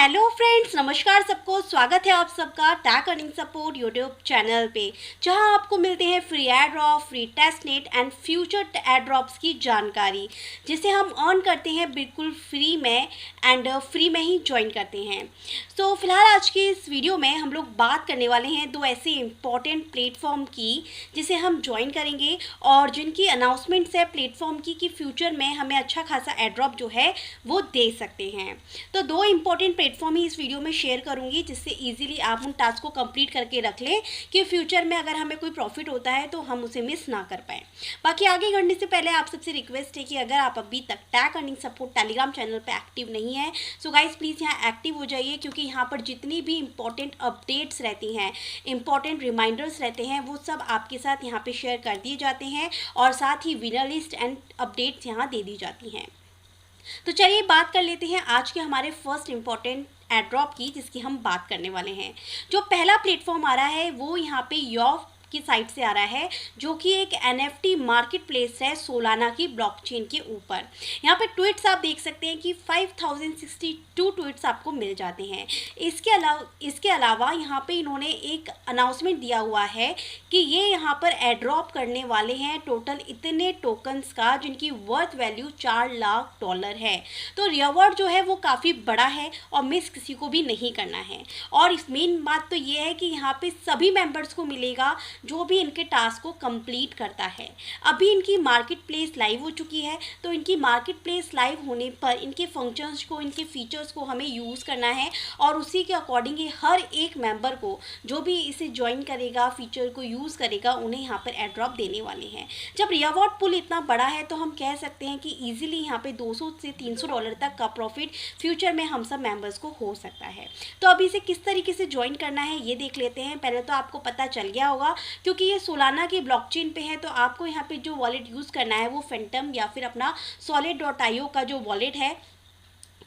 Hello friends, नमस्कार सबको। स्वागत है आप सबका tag earning support YouTube channel पे, जहां आपको मिलते हैं free air drop, free test net and future air drops की जानकारी, जिसे हम अर्न करते हैं बिल्कुल फ्री में एंड फ्री में ही ज्वाइन करते हैं। तो फिलहाल आज के इस वीडियो में हम लोग बात करने वाले हैं दो ऐसे इम्पॉर्टेंट प्लेटफॉर्म की जिसे हम ज्वाइन करेंगे और जिनकी अनाउंसमेंट्स है प्लेटफॉर्म की कि फ्यूचर में हमें अच्छा खासा एयर ड्रॉप जो है वो दे सकते हैं। तो दो इम्पॉर्टेंट प्लेटफॉर्म ही इस वीडियो में शेयर करूंगी, जिससे इजीली आप उन टास्क को कंप्लीट करके रख लें कि फ्यूचर में अगर हमें कोई प्रॉफिट होता है तो हम उसे मिस ना कर पाएँ। बाकी आगे बढ़ने से पहले आप सबसे रिक्वेस्ट है कि अगर आप अभी तक tag earning support Telegram channel पे एक्टिव नहीं है सो गाइस प्लीज़ यहाँ एक्टिव हो जाइए, क्योंकि यहाँ पर जितनी भी इंपॉर्टेंट अपडेट्स रहती हैं, इंपॉर्टेंट रिमाइंडर्स रहते हैं, वो सब आपके साथ यहाँ पे शेयर कर दिए जाते हैं और साथ ही विनर लिस्ट एंड अपडेट्स यहाँ दे दी जाती हैं। तो चलिए बात कर लेते हैं आज के हमारे फर्स्ट इम्पॉर्टेंट एयर ड्रॉप की, जिसकी हम बात करने वाले हैं। जो पहला प्लेटफॉर्म आ रहा है वो यहाँ पे योफ की साइट से आ रहा है, जो कि एक NFT मार्केट प्लेस है सोलाना की ब्लॉकचेन के ऊपर। यहाँ पे ट्वीट्स आप देख सकते हैं कि 5062 ट्वीट्स आपको मिल जाते हैं। इसके अलावा यहाँ पे इन्होंने एक अनाउंसमेंट दिया हुआ है कि ये यहाँ पर एयर ड्रॉप करने वाले हैं टोटल इतने टोकन्स का, जिनकी वर्थ वैल्यू $4 लाख है। तो रिवॉर्ड जो है वो काफ़ी बड़ा है और मिस किसी को भी नहीं करना है। और इस मेन बात तो ये है कि यहाँ पे सभी मेंबर्स को मिलेगा जो भी इनके टास्क को कंप्लीट करता है। अभी इनकी मार्केट प्लेस लाइव हो चुकी है, तो इनकी मार्केट प्लेस लाइव होने पर इनके फंक्शंस को, इनके फीचर्स को हमें यूज़ करना है और उसी के अकॉर्डिंग हर एक मेंबर को जो भी इसे ज्वाइन करेगा, फीचर को यूज़ करेगा, उन्हें यहाँ पर एयर ड्रॉप देने वाले हैं। जब रिवॉर्ड पुल इतना बड़ा है तो हम कह सकते हैं कि ईजिली यहाँ पे $200 से $300 तक का प्रॉफिट फ्यूचर में हम सब मेंबर्स को हो सकता है। तो अभी इसे किस तरीके से ज्वाइन करना है ये देख लेते हैं। पहले तो आपको पता चल गया होगा, क्योंकि ये सोलाना की ब्लॉकचेन पे है, तो आपको यहाँ पे जो वॉलेट यूज़ करना है वो फैंटम या फिर अपना solid.io का जो वॉलेट है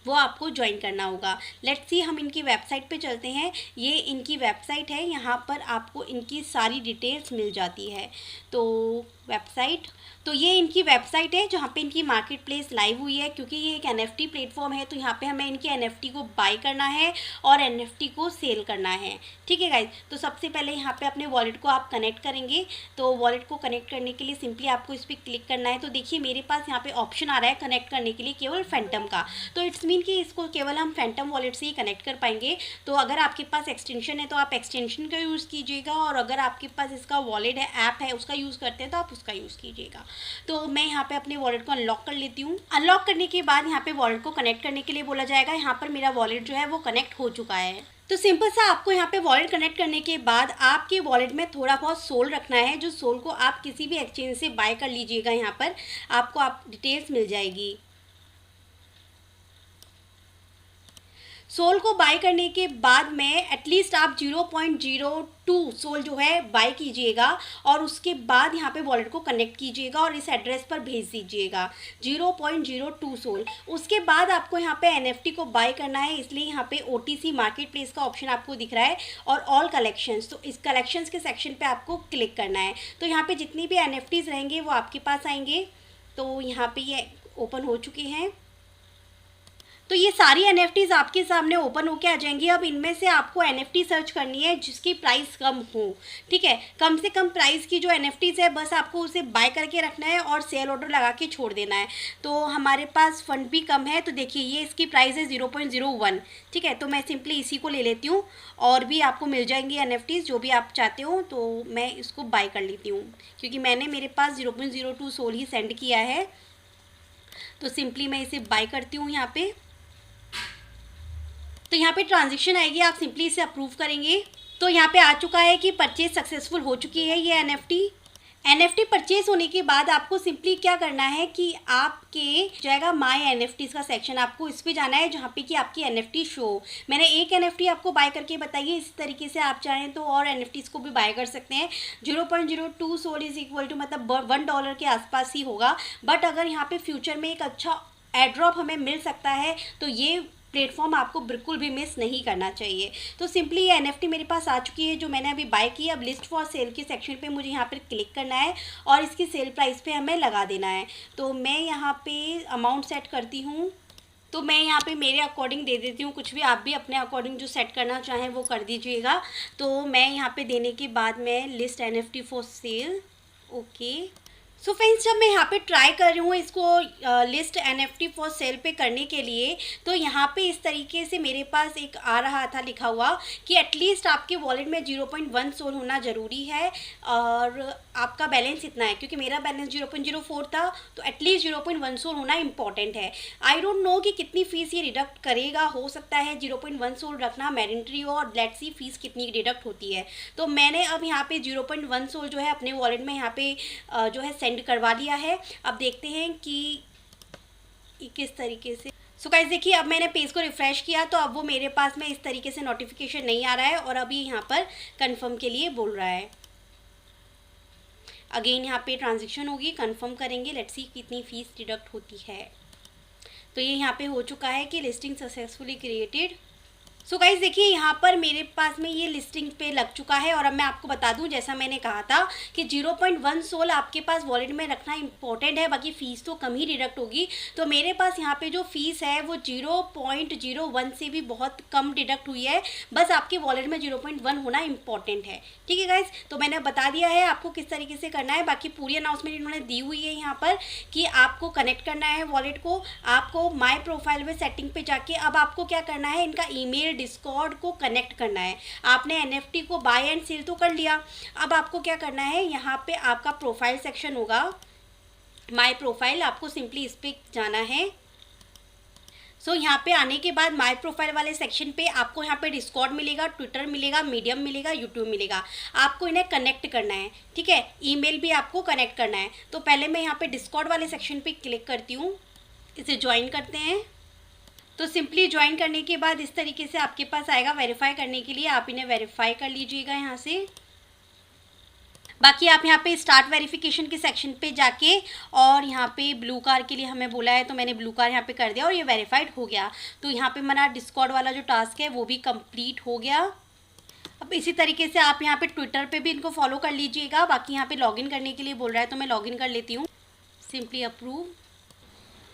वो आपको ज्वाइन करना होगा। लेट्स सी, हम इनकी वेबसाइट पे चलते हैं। ये इनकी वेबसाइट है, यहाँ पर आपको इनकी सारी डिटेल्स मिल जाती है। तो ये इनकी वेबसाइट है जहाँ पे इनकी मार्केट प्लेस लाइव हुई है। क्योंकि ये एक NFT प्लेटफॉर्म है तो यहाँ पे हमें इनके NFT को बाय करना है और NFT को सेल करना है। ठीक है गाइज, तो सबसे पहले यहाँ पे अपने वॉलेट को आप कनेक्ट करेंगे। तो वॉलेट को कनेक्ट करने के लिए सिंपली आपको इस पर क्लिक करना है। तो देखिए मेरे पास यहाँ पे ऑप्शन आ रहा है कनेक्ट करने के लिए केवल फैंटम का। तो इट्स मीन कि इसको केवल हम फैंटम वॉलेट से ही कनेक्ट कर पाएंगे। तो अगर आपके पास एक्सटेंशन है तो आप एक्सटेंशन का यूज़ कीजिएगा, और अगर आपके पास इसका वॉलेट है, ऐप है, उसका यूज़ करते हैं तो आप उसका यूज़ कीजिएगा। तो मैं यहाँ पे अपने वॉलेट को अनलॉक कर लेती हूँ। अनलॉक करने के बाद यहाँ पे वॉलेट को कनेक्ट करने के लिए बोला जाएगा। यहाँ पर मेरा वॉलेट जो है वो कनेक्ट हो चुका है। तो सिंपल सा आपको यहाँ पे वॉलेट कनेक्ट करने के बाद आपके वॉलेट में थोड़ा बहुत सोल रखना है, जो सोल को आप किसी भी एक्सचेंज से बाय कर लीजिएगा। यहाँ पर आपको डिटेल्स मिल जाएगी। सोल को बाय करने के बाद में एटलीस्ट आप 0.02 सोल जो है बाय कीजिएगा और उसके बाद यहाँ पे वॉलेट को कनेक्ट कीजिएगा और इस एड्रेस पर भेज दीजिएगा 0.02 सोल। उसके बाद आपको यहाँ पे NFT को बाय करना है, इसलिए यहाँ पे OTC मार्केट प्लेस का ऑप्शन आपको दिख रहा है और ऑल कलेक्शंस। तो इस कलेक्शंस के सेक्शन पे आपको क्लिक करना है। तो यहाँ पे जितनी भी NFTs रहेंगे वो आपके पास आएंगे। तो यहाँ पे ये ओपन हो चुके हैं। तो ये सारी NFTs आपके सामने ओपन होके आ जाएंगी। अब इनमें से आपको NFT सर्च करनी है जिसकी प्राइस कम हो। ठीक है, कम से कम प्राइस की जो NFTs है बस आपको उसे बाय करके रखना है और सेल ऑर्डर लगा के छोड़ देना है। तो हमारे पास फंड भी कम है, तो देखिए ये इसकी प्राइस है 0.01। ठीक है, तो मैं सिंपली इसी को ले लेती हूँ। और भी आपको मिल जाएंगी NFTs जो भी आप चाहते हो, तो मैं इसको बाय कर लेती हूँ क्योंकि मैंने मेरे पास 0.02 सोल ही सेंड किया है। तो सिंपली मैं इसे बाय करती हूँ यहाँ पे। तो यहाँ पे ट्रांजेक्शन आएगी, आप सिंपली इसे अप्रूव करेंगे। तो यहाँ पे आ चुका है कि परचेज सक्सेसफुल हो चुकी है ये NFT परचेज होने के बाद आपको सिंपली क्या करना है कि आपके जाएगा माय NFTs का सेक्शन, आपको इस पे जाना है जहाँ पे कि आपकी NFT शो। मैंने एक NFT आपको बाय करके बताई है। इस तरीके से आप चाहें तो और NFTs को भी बाय कर सकते हैं। 0.02 सोल इज इक्वल टू मतलब $1 के आसपास ही होगा। बट अगर यहाँ पे फ्यूचर में एक अच्छा एयर ड्रॉप हमें मिल सकता है तो ये प्लेटफॉर्म आपको बिल्कुल भी मिस नहीं करना चाहिए। तो सिंपली ये NFT मेरे पास आ चुकी है जो मैंने अभी बाय की। अब लिस्ट फॉर सेल के सेक्शन पे मुझे यहाँ पर क्लिक करना है और इसकी सेल प्राइस पे हमें लगा देना है। तो मैं यहाँ पे अमाउंट सेट करती हूँ। तो मैं यहाँ पे मेरे अकॉर्डिंग दे देती हूँ कुछ भी, आप भी अपने अकॉर्डिंग जो सेट करना चाहें वो कर दीजिएगा। तो मैं यहाँ पे देने के बाद मैं list NFT for sale, okay. So friends, जब मैं यहाँ पे ट्राई कर रही हूँ इसको लिस्ट NFT फॉर सेल पे करने के लिए, तो यहाँ पे इस तरीके से मेरे पास एक आ रहा था लिखा हुआ कि एटलीस्ट आपके वॉलेट में 0.1 सोल होना ज़रूरी है और आपका बैलेंस इतना है, क्योंकि मेरा बैलेंस 0.04 था, तो एटलीस्ट 0.1 सोल होना इंपॉर्टेंट है। आई डोंट नो कि कितनी फ़ीस ये डिडक्ट करेगा, हो सकता है 0.1 सोल रखना मैंडेटरी हो और लेट्स सी फीस कितनी डिडक्ट होती है। तो मैंने अब यहाँ पे 0.1 सोल जो है अपने वॉलेट में यहाँ पे जो है सेंड करवा लिया है। अब देखते हैं कि किस तरीके से। सो गाइस देखिए, अब मैंने पेज को रिफ्रेश किया तो अब वो मेरे पास में इस तरीके से नोटिफिकेशन नहीं आ रहा है और अभी यहाँ पर कंफर्म के लिए बोल रहा है। अगेन यहाँ पे ट्रांजेक्शन होगी, कंफर्म करेंगे, लेट्स सी कितनी फ़ीस डिडक्ट होती है। तो ये यहाँ पे हो चुका है कि listing successfully created. So guys देखिए, यहाँ पर मेरे पास में ये लिस्टिंग पे लग चुका है और अब मैं आपको बता दूं, जैसा मैंने कहा था कि 0.1 सोल आपके पास वॉलेट में रखना इंपॉर्टेंट है, बाकी फ़ीस तो कम ही डिडक्ट होगी। तो मेरे पास यहाँ पे जो फ़ीस है वो 0.01 से भी बहुत कम डिडक्ट हुई है, बस आपके वॉलेट में 0.1 होना इंपॉर्टेंट है। ठीक है गाइस, तो मैंने बता दिया है आपको किस तरीके से करना है। बाकी पूरी अनाउंसमेंट इन्होंने दी हुई है यहाँ पर कि आपको कनेक्ट करना है वॉलेट को, आपको माई प्रोफाइल में सेटिंग पे जाके अब आपको क्या करना है, इनका ईमेल डिस्कॉर्ड को कनेक्ट करना है। आपने NFT को बाय एंड सेल तो कर लिया, अब आपको क्या करना है, यहाँ पे आपका प्रोफाइल सेक्शन होगा, माय प्रोफाइल, आपको सिंपली इस पे जाना है। सो यहाँ पे आने के बाद माय प्रोफाइल वाले सेक्शन पे आपको यहाँ पे डिस्कॉर्ड मिलेगा, ट्विटर मिलेगा, मीडियम मिलेगा, यूट्यूब मिलेगा। आपको इन्हें कनेक्ट करना है, ठीक है, ईमेल भी आपको कनेक्ट करना है। तो पहले मैं यहाँ पे डिस्कॉर्ड वाले सेक्शन पे क्लिक करती हूँ, इसे ज्वाइन करते हैं। तो सिंपली ज्वाइन करने के बाद इस तरीके से आपके पास आएगा वेरीफाई करने के लिए, आप इन्हें वेरीफाई कर लीजिएगा यहाँ से। बाकी आप यहाँ पे स्टार्ट वेरिफिकेशन के सेक्शन पे जाके और यहाँ पे ब्लू कार के लिए हमें बोला है तो मैंने ब्लू कार यहाँ पे कर दिया और ये वेरीफाइड हो गया। तो यहाँ पे मेरा डिस्कॉर्ड वाला जो टास्क है वो भी कंप्लीट हो गया। अब इसी तरीके से आप यहाँ पे ट्विटर पे भी इनको फॉलो कर लीजिएगा। बाकी यहाँ पे लॉगिन करने के लिए बोल रहा है तो मैं लॉगिन कर लेती हूँ, सिंपली अप्रूव।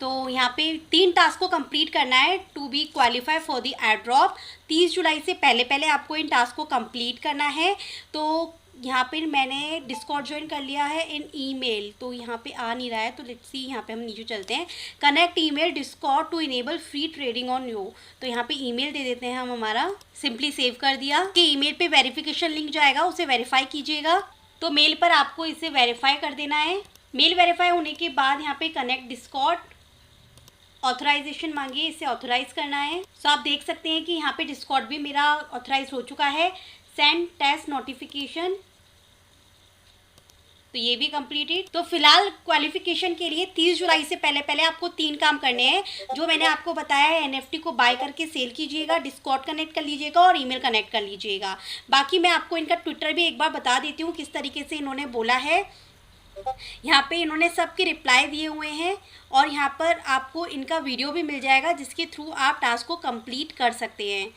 तो यहाँ पे 3 टास्क को कंप्लीट करना है to be qualify for the air drop. 30 जुलाई से पहले आपको इन टास्क को कंप्लीट करना है। तो यहाँ पे मैंने डिस्कॉर्ड ज्वाइन कर लिया है इन ईमेल, तो यहाँ पे आ नहीं रहा है, तो लेट्स सी, यहाँ पे हम नीचे चलते हैं, connect email discord to enable free trading on यो। तो यहाँ पे ईमेल दे देते हैं हम हमारा, सिंपली सेव कर दिया कि ईमेल पे वेरिफिकेशन लिंक जाएगा, उसे वेरीफाई कीजिएगा। तो मेल पर आपको इसे वेरीफाई कर देना है। मेल वेरीफाई होने के बाद यहाँ पे कनेक्ट डिस्कॉर्ड, ऑथराइजेशन मांगिए, इसे ऑथराइज करना है। सो आप देख सकते हैं कि यहाँ पे डिस्कॉर्ड भी मेरा ऑथराइज हो चुका है। सेंड टेस्ट नोटिफिकेशन, तो ये भी कंप्लीटेड। तो फिलहाल क्वालिफिकेशन के लिए 30 जुलाई से पहले आपको 3 काम करने हैं जो मैंने आपको बताया है। NFT को बाय करके सेल कीजिएगा, डिस्कॉर्ड कनेक्ट कर लीजिएगा और ईमेल कनेक्ट कर लीजिएगा। बाकी मैं आपको इनका ट्विटर भी एक बार बता देती हूँ किस तरीके से इन्होंने बोला है। यहाँ पे इन्होंने सबके रिप्लाई दिए हुए हैं और यहाँ पर आपको इनका वीडियो भी मिल जाएगा जिसके थ्रू आप टास्क को कंप्लीट कर सकते हैं।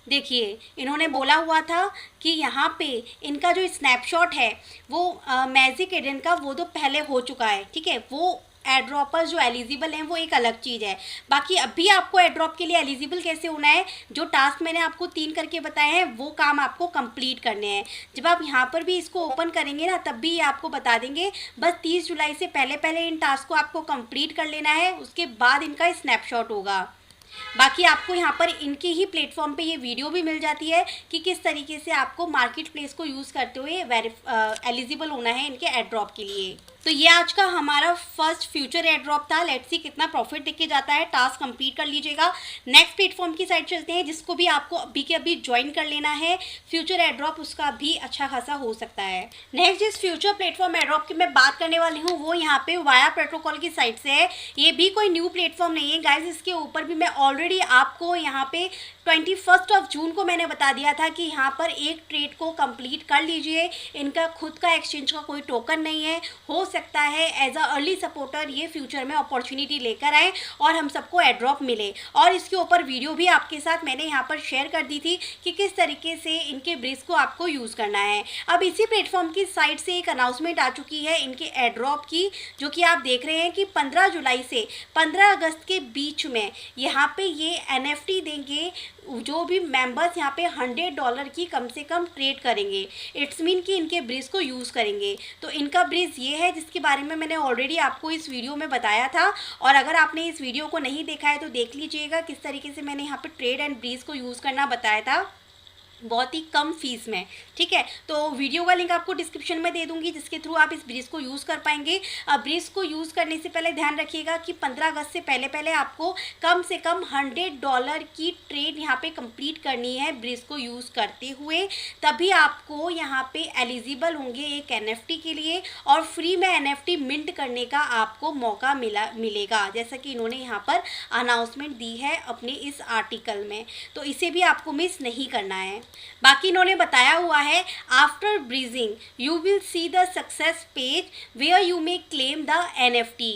देखिए, इन्होंने बोला हुआ था कि यहाँ पे इनका जो स्नैपशॉट है वो मैजिक एडेन का वो तो पहले हो चुका है, ठीक है। वो एड्रॉपर्स जो एलिजिबल हैं वो एक अलग चीज़ है। बाकी अभी आपको एड्रॉप के लिए एलिजिबल कैसे होना है, जो टास्क मैंने आपको 3 करके बताए हैं वो काम आपको कंप्लीट करने हैं। जब आप यहाँ पर भी इसको ओपन करेंगे ना तब भी ये आपको बता देंगे। बस 30 जुलाई से पहले इन टास्क को आपको कंप्लीट कर लेना है, उसके बाद इनका स्नैपशॉट होगा। बाकी आपको यहाँ पर इनके ही प्लेटफॉर्म पे ये वीडियो भी मिल जाती है कि किस तरीके से आपको मार्केट प्लेस को यूज़ करते हुए एलिजिबल होना है इनके एड्रॉप के लिए। तो ये आज का हमारा फर्स्ट फ्यूचर एड्रॉप था। लेट्स सी कितना प्रॉफिट देके जाता है। टास्क कंप्लीट कर लीजिएगा। नेक्स्ट प्लेटफॉर्म की साइड चलते हैं जिसको भी आपको अभी के अभी ज्वाइन कर लेना है। फ्यूचर एड्रॉप उसका भी अच्छा खासा हो सकता है। नेक्स्ट जिस फ्यूचर प्लेटफॉर्म एड्रॉप की मैं बात करने वाली हूँ वो यहाँ पे वाया प्रोटोकॉल की साइड से है। ये भी कोई न्यू प्लेटफॉर्म नहीं है गाइज। इसके ऊपर भी मैं ऑलरेडी आपको यहाँ पे 21 जून को मैंने बता दिया था कि यहाँ पर एक ट्रेड को कंप्लीट कर लीजिए। इनका खुद का एक्सचेंज का कोई टोकन नहीं है। हो सकता है एज अ अर्ली सपोर्टर ये फ्यूचर में अपॉर्चुनिटी लेकर आए और हम सबको एयर ड्रॉप मिले। और इसके ऊपर वीडियो भी आपके साथ मैंने यहाँ पर शेयर कर दी थी कि किस तरीके से इनके ब्रिज को आपको यूज़ करना है। अब इसी प्लेटफॉर्म की साइट से एक अनाउंसमेंट आ चुकी है इनके एयर ड्रॉप की, जो कि आप देख रहे हैं कि 15 जुलाई से 15 अगस्त के बीच में यहाँ पे ये NFT देंगे। जो भी मेंबर्स यहाँ पे $100 की कम से कम ट्रेड करेंगे, इट्स मीन कि इनके ब्रिज को यूज़ करेंगे। तो इनका ब्रिज ये है जिसके बारे में मैंने ऑलरेडी आपको इस वीडियो में बताया था, और अगर आपने इस वीडियो को नहीं देखा है तो देख लीजिएगा किस तरीके से मैंने यहाँ पे ट्रेड एंड ब्रिज को यूज़ करना बताया था, बहुत ही कम फीस में। ठीक है, तो वीडियो का लिंक आपको डिस्क्रिप्शन में दे दूंगी जिसके थ्रू आप इस ब्रिज को यूज़ कर पाएंगे। अब ब्रिज को यूज़ करने से पहले ध्यान रखिएगा कि 15 अगस्त से पहले आपको कम से कम $100 की ट्रेड यहाँ पे कंप्लीट करनी है ब्रिज को यूज़ करते हुए, तभी आपको यहाँ पे एलिजिबल होंगे एक NFT के लिए, और फ्री में NFT मिंट करने का आपको मौका मिलेगा, जैसा कि इन्होंने यहाँ पर अनाउंसमेंट दी है अपने इस आर्टिकल में। तो इसे भी आपको मिस नहीं करना है। बाकी इन्होंने बताया हुआ है, after bridging you will see the success page where you may claim the NFT।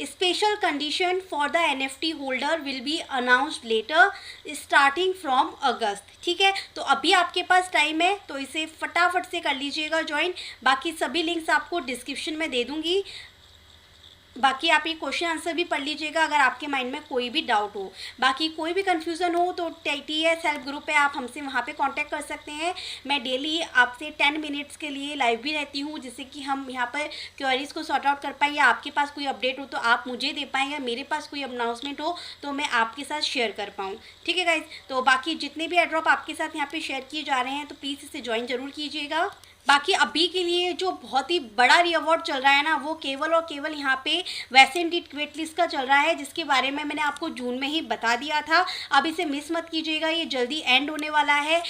Special condition for the NFT holder will be announced later starting from August. ठीक है, तो अभी आपके पास टाइम है तो इसे फटाफट से कर लीजिएगा ज्वाइन। बाकी सभी लिंक्स आपको डिस्क्रिप्शन में दे दूंगी। बाकी आप ये क्वेश्चन आंसर भी पढ़ लीजिएगा अगर आपके माइंड में कोई भी डाउट हो। बाकी कोई भी कन्फ्यूज़न हो तो TS हेल्प ग्रुप पे आप हमसे वहाँ पे कांटेक्ट कर सकते हैं। मैं डेली आपसे 10 मिनट्स के लिए लाइव भी रहती हूँ, जिससे कि हम यहाँ पर क्वेरीज़ को सॉर्ट आउट कर पाएँ, या आपके पास कोई अपडेट हो तो आप मुझे दे पाएँ, या मेरे पास कोई अनाउंसमेंट हो तो मैं आपके साथ शेयर कर पाऊँ। ठीक है गाइज, तो बाकी जितने भी एयर ड्रॉप आपके साथ यहाँ पर शेयर किए जा रहे हैं तो प्लीज़ इसे ज्वाइन ज़रूर कीजिएगा। बाकी अभी के लिए जो बहुत ही बड़ा रीअवार्ड चल रहा है ना, वो केवल और केवल यहाँ पे वेसेंट वेट लिस्ट का चल रहा है, जिसके बारे में मैंने आपको जून में ही बता दिया था। अब इसे मिस मत कीजिएगा, ये जल्दी एंड होने वाला है।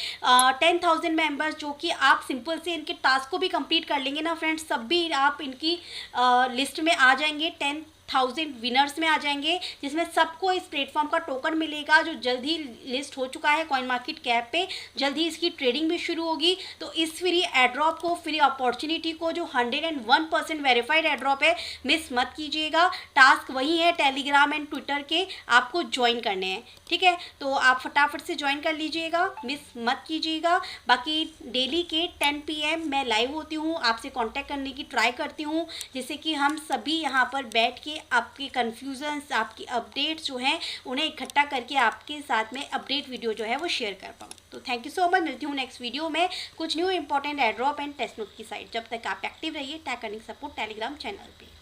10,000 मेंबर्स जो कि आप सिंपल से इनके टास्क को भी कंप्लीट कर लेंगे ना फ्रेंड्स, सब भी आप इनकी लिस्ट में आ जाएंगे, 10,000 विनर्स में आ जाएंगे, जिसमें सबको इस प्लेटफॉर्म का टोकन मिलेगा जो जल्द ही लिस्ट हो चुका है कॉइन मार्केट कैप पे। जल्द ही इसकी ट्रेडिंग भी शुरू होगी। तो इस फ्री एड्रॉप को, फ्री अपॉर्चुनिटी को, जो 101% वेरीफाइड एड्रॉप है, मिस मत कीजिएगा। टास्क वही है, टेलीग्राम एंड ट्विटर के आपको ज्वाइन करने हैं। ठीक है, तो आप फटाफट से ज्वाइन कर लीजिएगा, मिस मत कीजिएगा। बाकी डेली के 10 PM मैं लाइव होती हूँ, आपसे कांटेक्ट करने की ट्राई करती हूँ, जिससे कि हम सभी यहाँ पर बैठ के आपके कन्फ्यूजन्स, आपकी अपडेट्स जो हैं उन्हें इकट्ठा करके आपके साथ में अपडेट वीडियो जो है वो शेयर कर पाऊँ। तो थैंक यू सो मच। मिलती हूँ नेक्स्ट वीडियो में कुछ new important air drop and test net की साइट। जब तक आप एक्टिव रहिए tag earning support Telegram channel पे।